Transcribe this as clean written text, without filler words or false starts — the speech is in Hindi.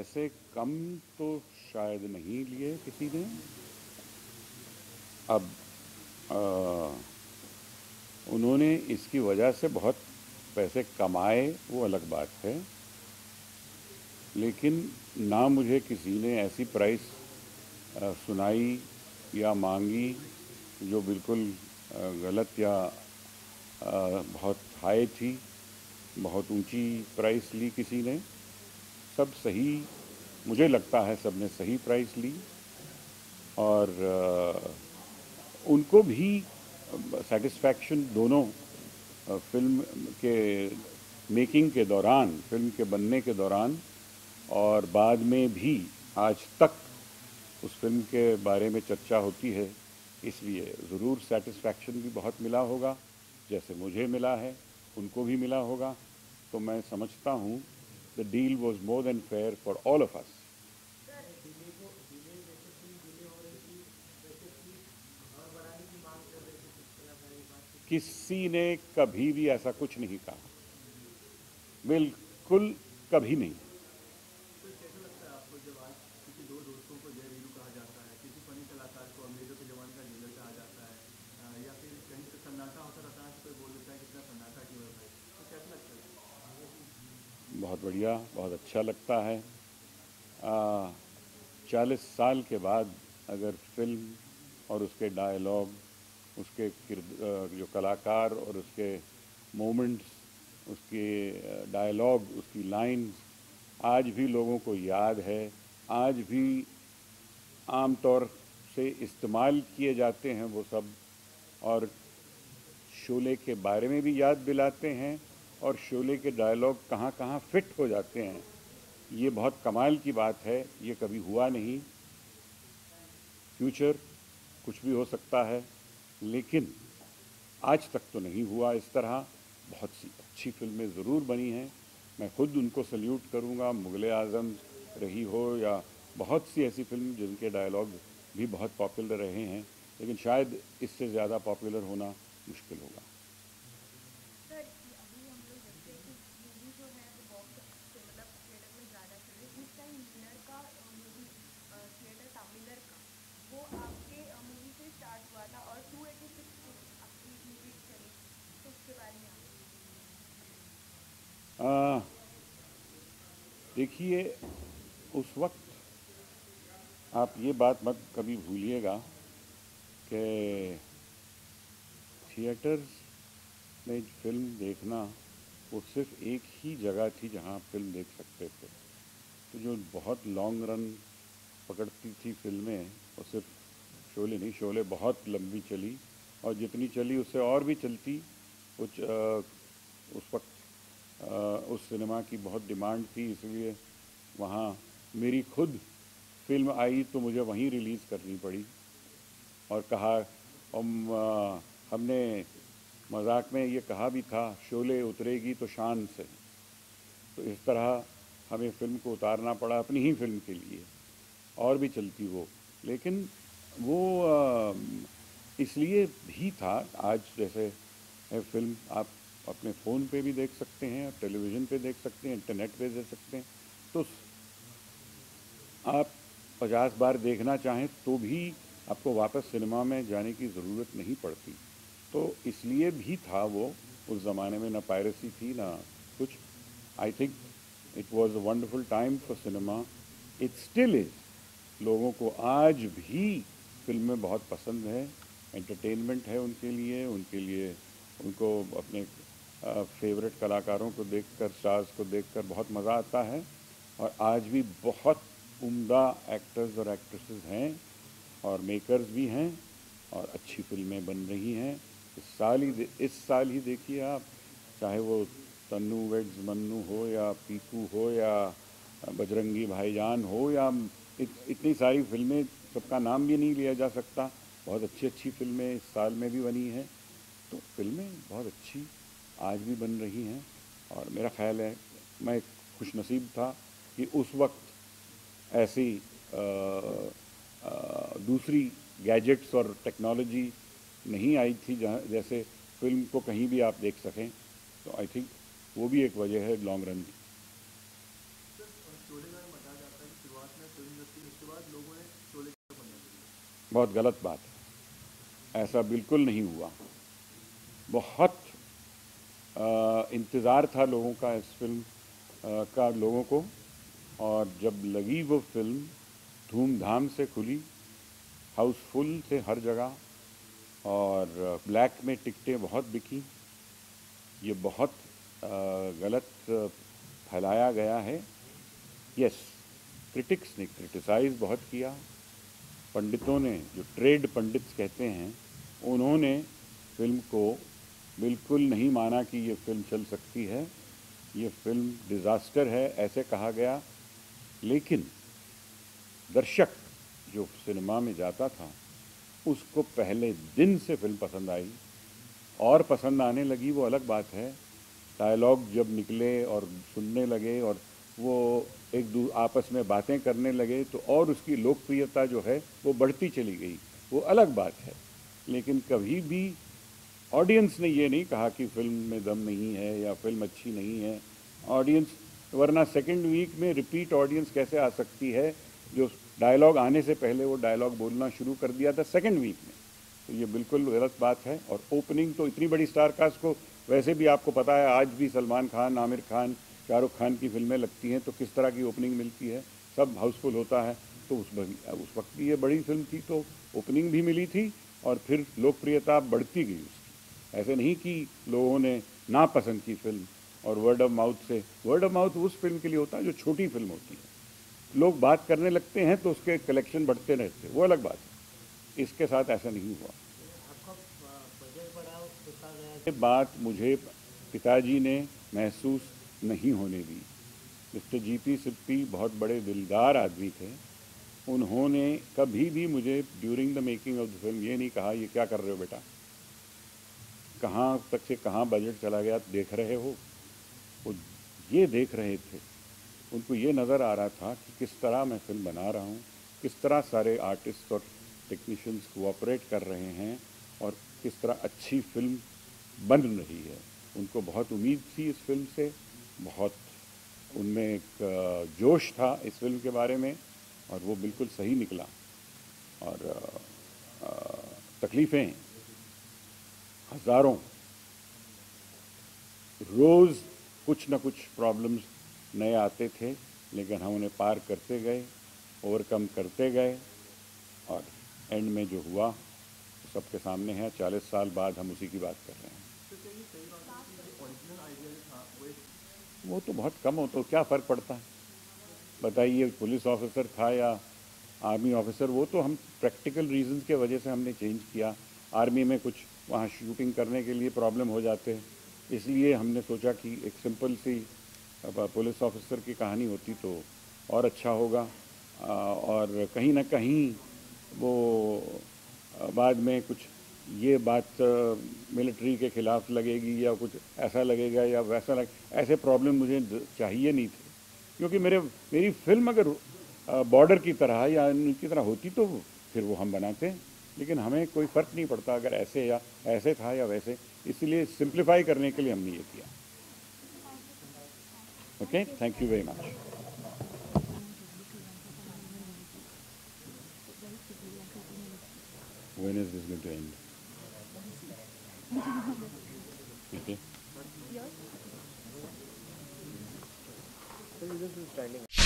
पैसे कम तो शायद नहीं लिए किसी ने। अब उन्होंने इसकी वजह से बहुत पैसे कमाए, वो अलग बात है, लेकिन ना मुझे किसी ने ऐसी प्राइस सुनाई या मांगी जो बिल्कुल गलत या बहुत हाई थी। बहुत ऊंची प्राइस ली किसी ने। सब सही, मुझे लगता है सब ने सही प्राइस ली। और उनको भी सेटिस्फैक्शन दोनों फिल्म के मेकिंग के दौरान, फिल्म के बनने के दौरान और बाद में भी आज तक उस फिल्म के बारे में चर्चा होती है, इसलिए ज़रूर सेटिस्फैक्शन भी बहुत मिला होगा। जैसे मुझे मिला है उनको भी मिला होगा। तो मैं समझता हूँ the deal was more than fair for all of us. किसी ने कभी भी ऐसा कुछ नहीं कहा, बिल्कुल कभी नहीं। बहुत बढ़िया, बहुत अच्छा लगता है। 40 साल के बाद अगर फिल्म और उसके डायलॉग, उसके जो कलाकार और उसके मोमेंट्स, उसके डायलॉग, उसकी लाइंस आज भी लोगों को याद है, आज भी आम तौर से इस्तेमाल किए जाते हैं वो सब, और शोले के बारे में भी याद दिलाते हैं और शोले के डायलॉग कहाँ कहाँ फिट हो जाते हैं। ये बहुत कमाल की बात है, ये कभी हुआ नहीं। फ्यूचर कुछ भी हो सकता है, लेकिन आज तक तो नहीं हुआ इस तरह। बहुत सी अच्छी फिल्में ज़रूर बनी हैं, मैं खुद उनको सल्यूट करूंगा, मुग़ल आज़म रही हो या बहुत सी ऐसी फिल्म जिनके डायलॉग भी बहुत पॉपुलर रहे हैं, लेकिन शायद इससे ज़्यादा पॉपुलर होना मुश्किल होगा। सर अभी हम लोग देखते हैं कि मूवी जो है वो बॉक्स से मतलब थिएटर में ज़्यादा चल रही है। इस टाइम विनर का मूवी थिएटर था मिलर का, वो आपके मूवी से स्टार्ट हुआ था और 286 आपकी मूवी चली, तो उसके बारे में आप आ, देखिए, उस वक्त आप ये बात मत कभी भूलिएगा कि थिएटर्स में फिल्म देखना वो सिर्फ एक ही जगह थी जहां आप फिल्म देख सकते थे। तो जो बहुत लॉन्ग रन पकड़ती थी फिल्में, वो सिर्फ शोले नहीं, शोले बहुत लंबी चली और जितनी चली उससे और भी चलती। कुछ उस वक्त उस सिनेमा की बहुत डिमांड थी, इसलिए वहाँ मेरी खुद फिल्म आई तो मुझे वहीं रिलीज़ करनी पड़ी। और कहा हमने मजाक में ये कहा भी था, शोले उतरेगी तो शान से। तो इस तरह हमें फिल्म को उतारना पड़ा अपनी ही फिल्म के लिए, और भी चलती वो। लेकिन वो इसलिए भी था, आज जैसे फिल्म आप अपने फ़ोन पे भी देख सकते हैं, आप टेलीविज़न पे देख सकते हैं, इंटरनेट पे देख सकते हैं। तो आप 50 बार देखना चाहें तो भी आपको वापस सिनेमा में जाने की ज़रूरत नहीं पड़ती। तो इसलिए भी था वो, उस ज़माने में ना पायरेसी थी ना कुछ। I think it was a wonderful time for cinema, it still is. लोगों को आज भी फिल्में बहुत पसंद है, एंटरटेनमेंट है उनके लिए उनको अपने फेवरेट कलाकारों को देखकर, स्टार्स को देखकर बहुत मज़ा आता है। और आज भी बहुत उम्दा एक्टर्स और एक्ट्रेसेस हैं और मेकर्स भी हैं और अच्छी फिल्में बन रही हैं। इस साल ही देखिए आप, चाहे वो तन्नू वेड्स मन्नू हो या पीकू हो या बजरंगी भाईजान हो या इतनी सारी फिल्में, सबका नाम भी नहीं लिया जा सकता। बहुत अच्छी अच्छी फिल्में इस साल में भी बनी हैं। तो फिल्में बहुत अच्छी आज भी बन रही हैं। और मेरा ख्याल है मैं खुशनसीब था कि उस वक्त ऐसी दूसरी गैजेट्स और टेक्नोलॉजी नहीं आई थी जहाँ जैसे फिल्म को कहीं भी आप देख सकें। तो आई थिंक वो भी एक वजह है लॉन्ग रन की। बहुत गलत बात है। ऐसा बिल्कुल नहीं हुआ। बहुत इंतज़ार था लोगों का इस फिल्म का, लोगों को, और जब लगी वो फिल्म धूमधाम से खुली, हाउसफुल थे हर जगह, और ब्लैक में टिकटें बहुत बिकी। ये बहुत गलत फैलाया गया है। यस, क्रिटिक्स ने क्रिटिसाइज़ बहुत किया। पंडितों ने, जो ट्रेड पंडित्स कहते हैं, उन्होंने फिल्म को बिल्कुल नहीं माना कि ये फिल्म चल सकती है, ये फिल्म डिज़ास्टर है, ऐसे कहा गया। लेकिन दर्शक जो सिनेमा में जाता था, उसको पहले दिन से फिल्म पसंद आई, और पसंद आने लगी वो अलग बात है। डायलॉग जब निकले और सुनने लगे और वो आपस में बातें करने लगे, तो और उसकी लोकप्रियता जो है वो बढ़ती चली गई, वो अलग बात है। लेकिन कभी भी ऑडियंस ने ये नहीं कहा कि फिल्म में दम नहीं है या फिल्म अच्छी नहीं है। ऑडियंस, वरना सेकंड वीक में रिपीट ऑडियंस कैसे आ सकती है, जो डायलॉग आने से पहले वो डायलॉग बोलना शुरू कर दिया था सेकंड वीक में। तो ये बिल्कुल गलत बात है। और ओपनिंग तो इतनी बड़ी स्टार कास्ट को, वैसे भी आपको पता है, आज भी सलमान खान, आमिर खान, शाहरुख खान की फिल्में लगती हैं तो किस तरह की ओपनिंग मिलती है, सब हाउसफुल होता है। तो उस वक्त की ये बड़ी फिल्म थी, तो ओपनिंग भी मिली थी और फिर लोकप्रियता बढ़ती गई उसकी। ऐसे नहीं कि लोगों ने नापसंद की फिल्म, और वर्ड ऑफ माउथ से, वर्ड ऑफ माउथ उस फिल्म के लिए होता है जो छोटी फिल्म होती है, लोग बात करने लगते हैं तो उसके कलेक्शन बढ़ते रहते हैं, वो अलग बात है। इसके साथ ऐसा नहीं हुआ। ये बात मुझे पिताजी ने महसूस नहीं होने दी। मिस्टर जीपी सिप्पी बहुत बड़े दिलदार आदमी थे। उन्होंने कभी भी मुझे during the making of the film ये नहीं कहा, ये क्या कर रहे हो बेटा, कहाँ तक से कहाँ बजट चला गया, देख रहे हो। वो ये देख रहे थे, उनको ये नज़र आ रहा था कि किस तरह मैं फिल्म बना रहा हूँ, किस तरह सारे आर्टिस्ट और टेक्नीशियंस कोऑपरेट कर रहे हैं, और किस तरह अच्छी फिल्म बन रही है। उनको बहुत उम्मीद थी इस फिल्म से, बहुत उनमें एक जोश था इस फिल्म के बारे में, और वो बिल्कुल सही निकला। और तकलीफ़ें हज़ारों, रोज़ कुछ न कुछ प्रॉब्लम्स नए आते थे, लेकिन हम उन्हें पार करते गए, ओवरकम करते गए, और एंड में जो हुआ वो सबके सामने है। 40 साल बाद हम उसी की बात कर रहे हैं। वो तो बहुत कम हो, तो क्या फ़र्क पड़ता है, बताइए, पुलिस ऑफिसर था या आर्मी ऑफिसर, वो तो हम प्रैक्टिकल रीजंस के वजह से हमने चेंज किया। आर्मी में कुछ वहाँ शूटिंग करने के लिए प्रॉब्लम हो जाते, इसलिए हमने सोचा कि एक सिंपल सी पुलिस ऑफिसर की कहानी होती तो और अच्छा होगा। और कहीं ना कहीं वो बाद में कुछ ये बात मिलिट्री के खिलाफ लगेगी या कुछ ऐसा लगेगा या वैसा ऐसे प्रॉब्लम मुझे चाहिए नहीं थे, क्योंकि मेरी फिल्म अगर बॉर्डर की तरह या इनकी तरह होती तो फिर वो हम बनाते हैं। लेकिन हमें कोई फ़र्क नहीं पड़ता अगर ऐसे या ऐसे था या वैसे, इसलिए सिंप्लीफाई करने के लिए हमने ये किया। Okay, thank you very much. When is this going to end? Okay. This is standing.